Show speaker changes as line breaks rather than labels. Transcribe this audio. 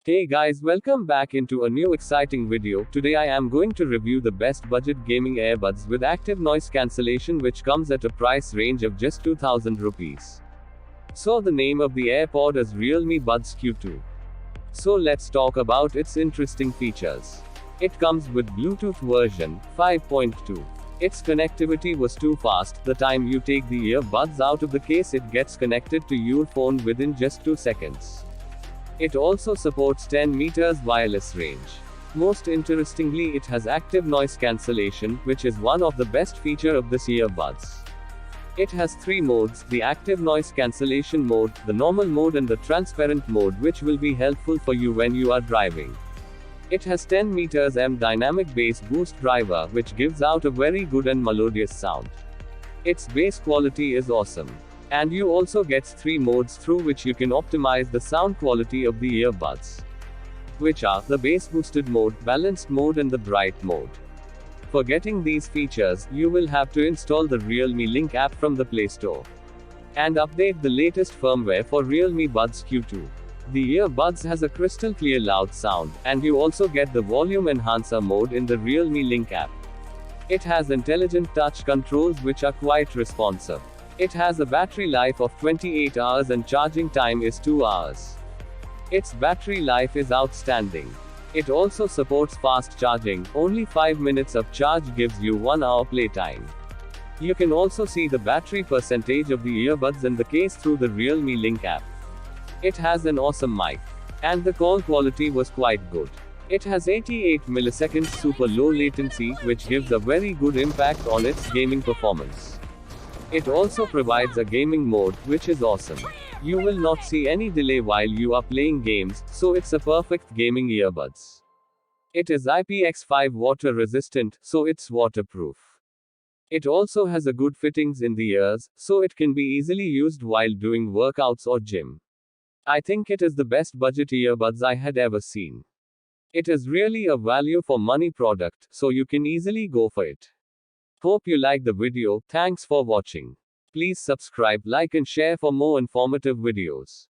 Hey guys, welcome back into a new exciting video. Today I am going to review the best budget gaming earbuds with active noise cancellation, which comes at a price range of just 2000 rupees. So the name of the AirPod is Realme Buds Q2. So let's talk about its interesting features. It comes with Bluetooth version 5.2. Its connectivity was too fast. The time you take the earbuds out of the case, it gets connected to your phone within just 2 seconds. It also supports 10 meters wireless range. Most interestingly, it has active noise cancellation, which is one of the best feature of this earbuds. It has 3 modes: the active noise cancellation mode, the normal mode and the transparent mode, which will be helpful for you when you are driving. It has 10 meters M dynamic bass boost driver, which gives out a very good and melodious sound. Its bass quality is awesome. And you also gets 3 modes through which you can optimize the sound quality of the earbuds, which are the bass boosted mode, balanced mode and the bright mode. For getting these features, you will have to install the Realme Link app from the Play Store and update the latest firmware for Realme Buds Q2. The earbuds has a crystal clear loud sound, and you also get the volume enhancer mode in the Realme Link app. It has intelligent touch controls which are quite responsive. It has a battery life of 28 hours and charging time is 2 hours. Its battery life is outstanding. It also supports fast charging. Only 5 minutes of charge gives you 1 hour playtime. You can also see the battery percentage of the earbuds in the case through the Realme Link app. It has an awesome mic. And the call quality was quite good. It has 88 milliseconds super low latency, which gives a very good impact on its gaming performance. It also provides a gaming mode, which is awesome. You will not see any delay while you are playing games, so it's a perfect gaming earbuds. It is IPX5 water resistant, so it's waterproof. It also has a good fittings in the ears, so it can be easily used while doing workouts or gym. I think it is the best budget earbuds I had ever seen. It is really a value for money product, so you can easily go for it. Hope you like the video. Thanks for watching. Please subscribe, like and share for more informative videos.